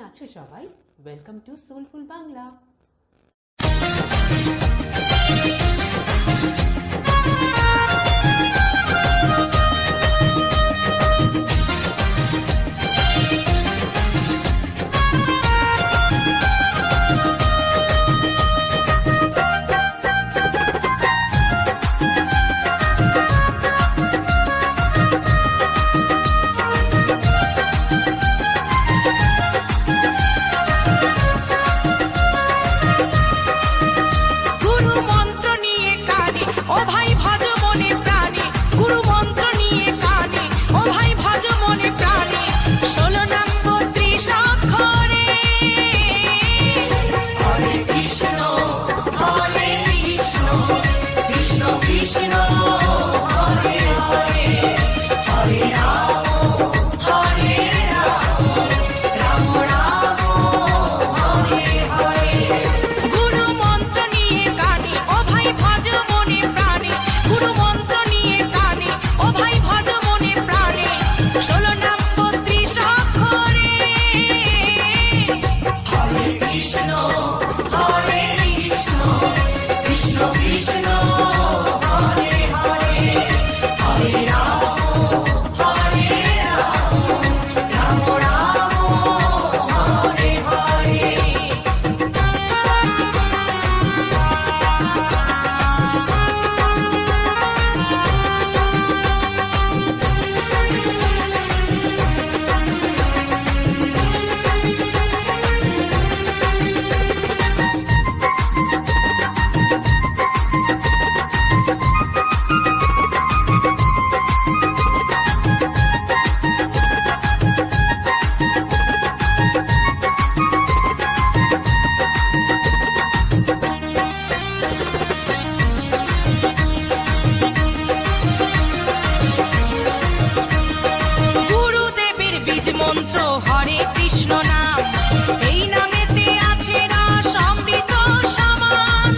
আছো সবাই? Welcome to soulful Bangla. মন্ত্র হরে কৃষ্ণ নাম, এই নামেতে আছে রস অমৃত সমান।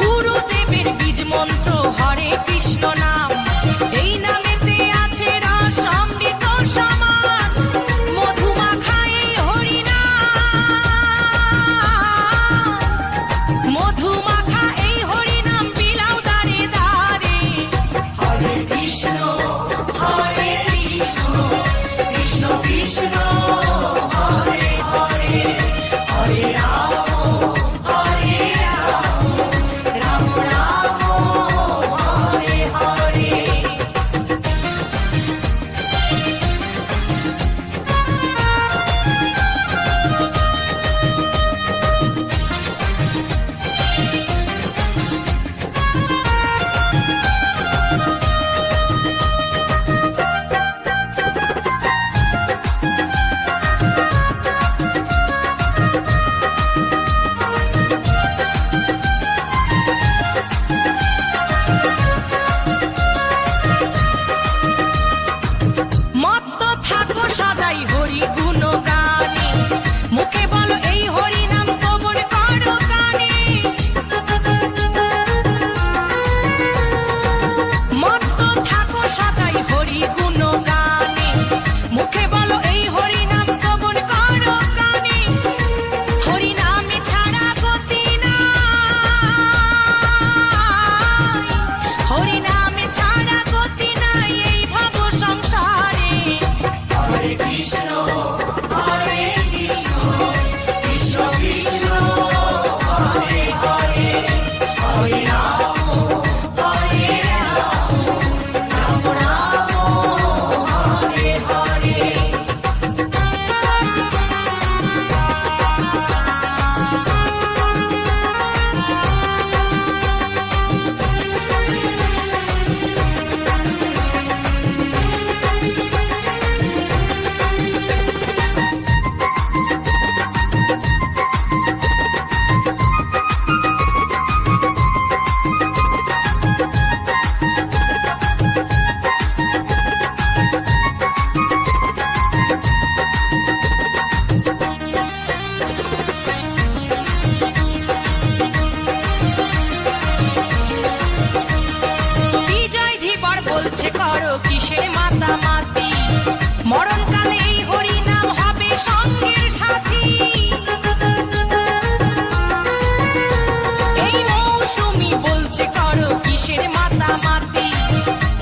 গুরুদেবের বীজ মন্ত্র হরে কৃষ্ণ নাম, এই নামেতে আছে রস অমৃত সমান। মধুমাখা এই হরি নাম, মধুমাখা এই হরি নাম বিলাও দারে দারে। হরে কৃষ্ণ কৃষ্ণ মরণকালে এই হরি নাম হবে সঙ্গের সাথী। এই মৌসুমি বলছে করো কিসের মাতামাতি,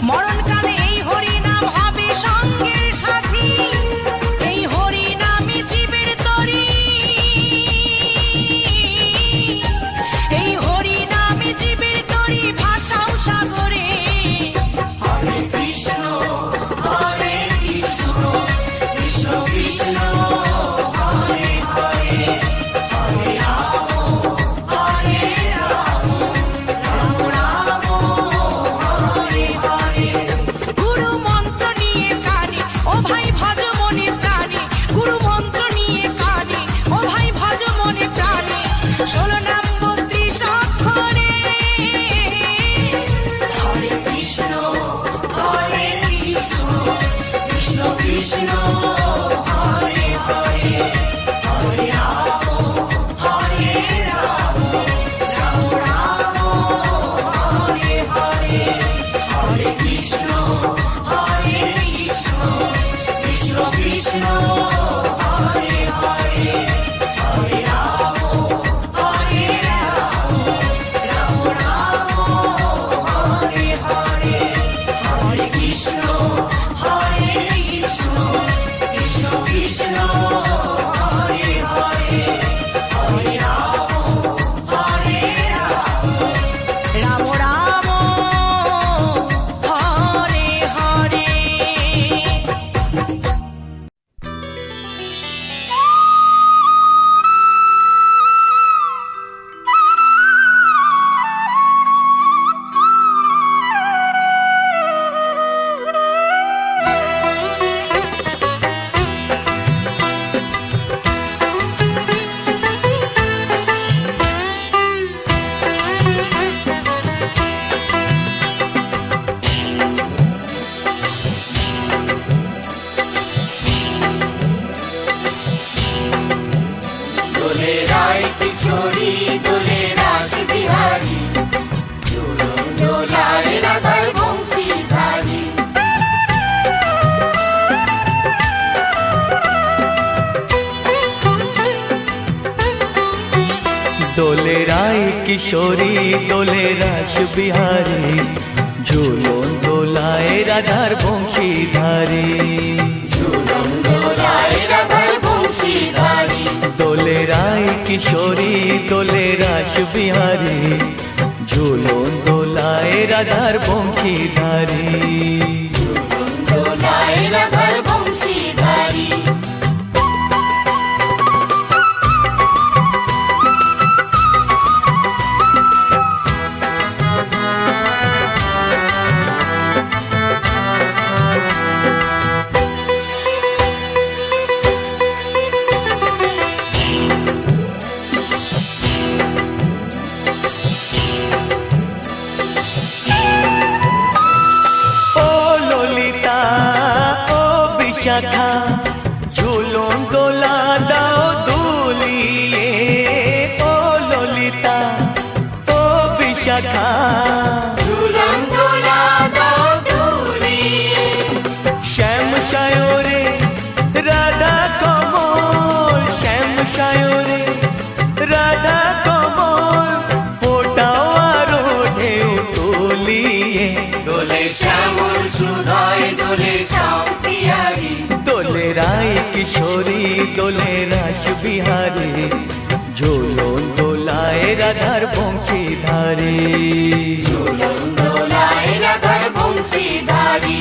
মরণকালে এই হরি নাম হবে সঙ্গের সাথী। এই হরি নামে জীবের তরি, এই হরি নামে জীবের তরি ভাষাও সাগরে। হরে কৃষ্ণ হরে কৃষ্ণ কৃষ্ণ কৃষ্ণ হরে হরে, হরে রাম হরে রাম রাম রাম হরে হরে। গুরু মন্ত্র নিয়ে কানে ও ভাই ভজ মনে প্রাণে, গুরু মন্ত্র নিয়ে কানে ও ভাই ভজ মনে প্রাণে। 16 নাম 32 অক্ষরে। হরে কৃষ্ণ হরে কৃষ্ণ কৃষ্ণ কৃষ্ণ হরে হরে, হরে রাম হরে রাম রাম রাম হরে হরে। হরে কৃষ্ণ হরে কৃষ্ণ কৃষ্ণ কৃষ্ণ হরে হরে, হরে রাম হরে রাম রাম রাম হরে হরে। হরে কৃষ্ণ হরে কৃষ্ণ কৃষ্ণ কৃষ্ণ হরে হরে, হরে রাম হরে রাম রাম রাম হরে হরে। দোলে রায় কিশোরী দোলে রাস বিহারী, ঝুলন দোলায় রাধার বংশীধারী। দোলে রায় কিশোরী দোলে রাস বিহারী, ঝুলন দোলায় রাধার বংশীধারী। ঝুলন দোলায় রাধার বংশীধারী। দোলে রায় কিশোরী দোলে রাস বিহারী, ঝুলন দোলায় রাধার বংশীধারী। ঝুলন দোলায় রাধার বংশীধারী। ও ললিতা ও বিশাখা, ঝুলন দোলা দাও দুলিয়ে। ও ললিতা ও বিশাখা, ঝুলন দোলা দাও দুলিয়ে। শ্যাম সায়রে রাধা কমল, শ্যাম সায়রে রাধা কমল, ফোটাও আরো ঢেউ তুলিয়ে। দোলে শ্যামল সুধায় দোলে শ্যাম পিয়ারী। দোলে রায় কিশোরী দোলে রাস বিহারী, ঝুলন দোলায় রাধার বংশীধারী। ঝুলন দোলায় রাধার বংশীধারী।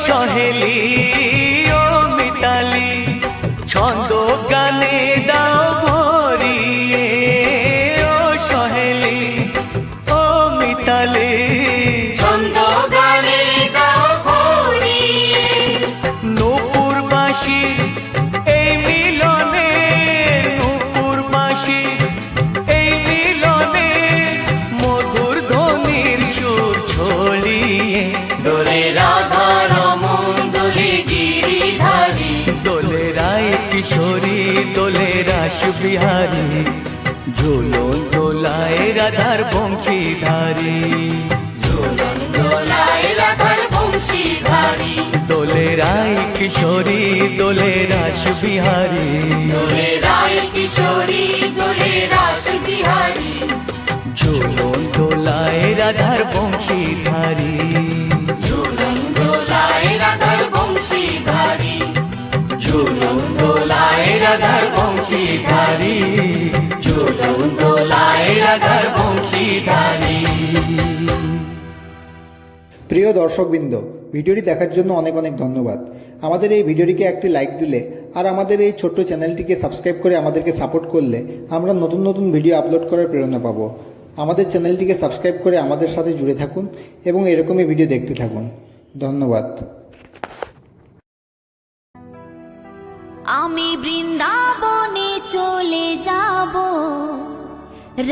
সহেলি ও মিতালি, ছন্দ গানে দাও ভরিয়ে। ও সহেলি ও মিতালি, ছন্দ গানে দাও ভরিয়ে। নূপুর বিহারী ঝুলন দোলায় রাধার বংশীধারী ঝুলন দোলায় রাধার বংশীধারী দোলে রায় কিশোরী দোলে রাস বিহারী দোলে রায় কিশোরী দোলে রাস বিহারী ঝুলন দোলায় রাধার বংশীধারী ঝুলন দোলায় রাধার বংশীধারী ঝুলন দোলায় রাধার বংশীধারী ঝুলন দোলায় রাধার বংশীধারী। প্রিয় দর্শকবৃন্দ, ভিডিওটি দেখার জন্য অনেক অনেক ধন্যবাদ। আমাদের এই ভিডিওটিকে একটি লাইক দিলে আর আমাদের এই ছোট্ট চ্যানেলটিকে সাবস্ক্রাইব করে আমাদেরকে সাপোর্ট করলে আমরা নতুন নতুন ভিডিও আপলোড করার প্রেরণা পাবো। আমাদের চ্যানেলটিকে সাবস্ক্রাইব করে আমাদের সাথে জুড়ে থাকুন এবং এরকমই ভিডিও দেখতে থাকুন। ধন্যবাদ। আমি বৃন্দাবনে চলে যাব,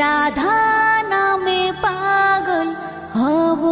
রাধা নামে পাগল হব।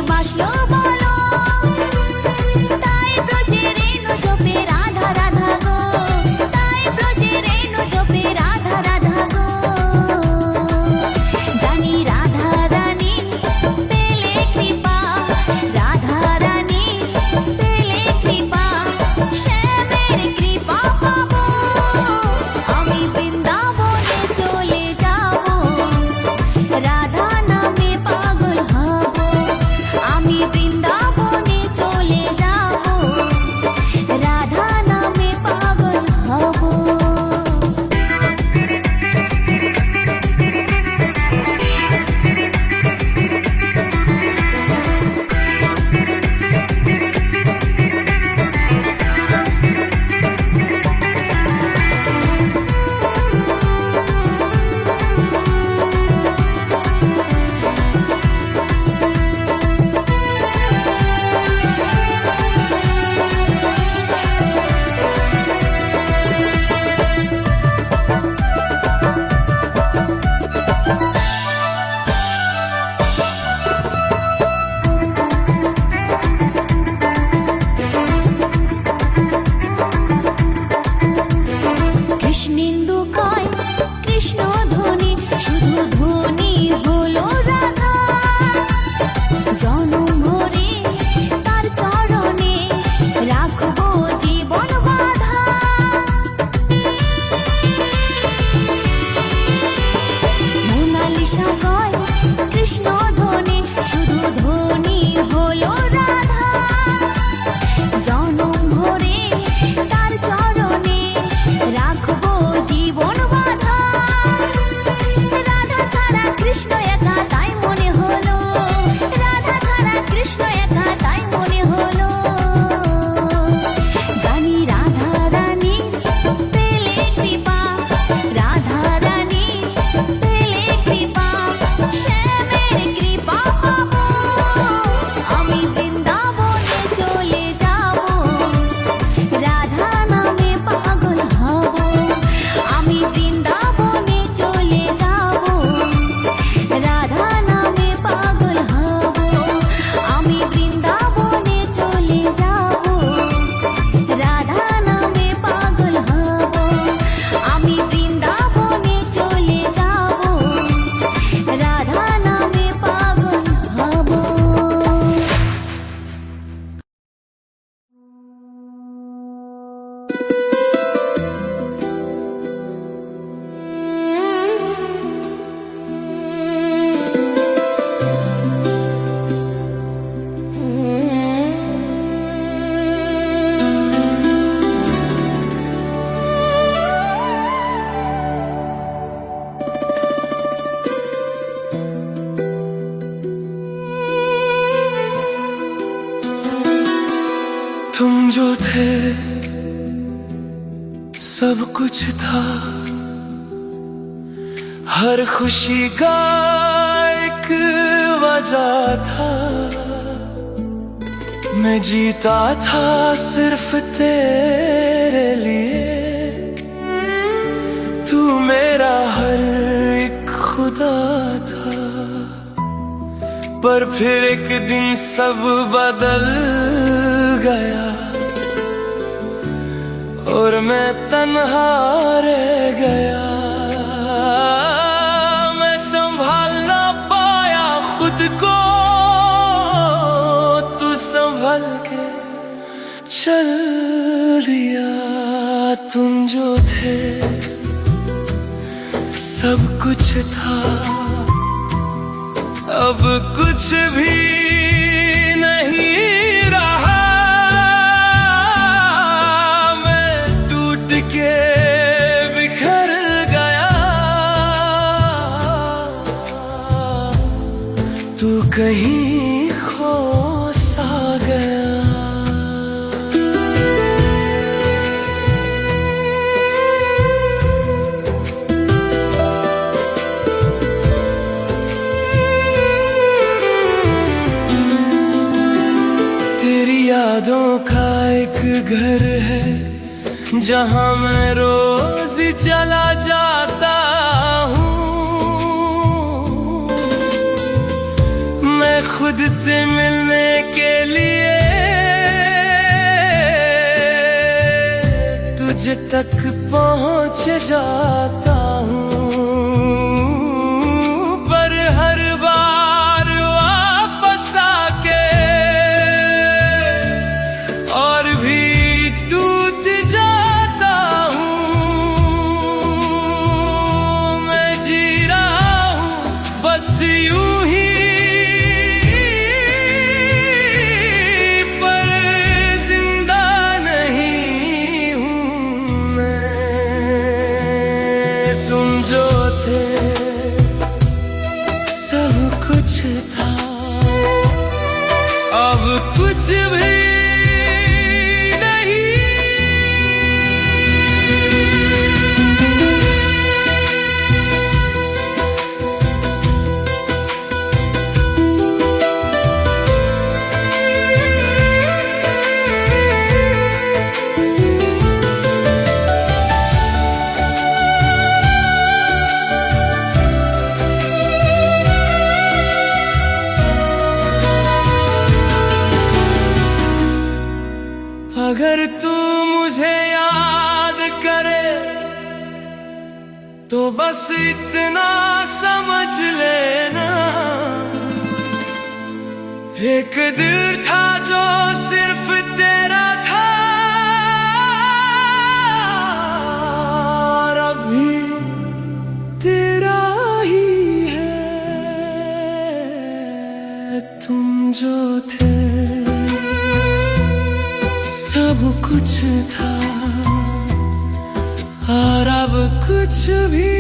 বাসলো বলো, তাই ব্রজের রেণু জপে রাধা। तुम जो थे सब कुछ था, हर खुशी का एक वजह था। मैं जीता था सिर्फ तेरे लिए, तू मेरा हर एक खुदा था। पर फिर एक दिन सब बदल गया और मैं तन्हा रह गया। मैं संभाल ना पाया खुद को, तू संभल के चल दिया। तुम जो थे सब कुछ था, अब कुछ भी नहीं रहा। मैं टूट के बिखर गया, तू कहीं खो सा गया। यादों का एक घर है जहां मैं रोज चला जाता हूँ। मैं खुद से मिलने के लिए तुझ तक पहुंच जाता हूँ। पर हर बार वापस आके और भी टूट जाता हूँ। मैं जी रहा हूँ बस यूं ही, पर जिंदा नहीं हूँ मैं। तुम जो थे सब कुछ था, अब कुछ भी अगर तू मुझे याद करे तो बस इतना समझ लेना, एक दिल था जो सिर्फ तेरा था और अभी तेरा ही है। तुम जो थे सब कुछ था और अब कुछ भी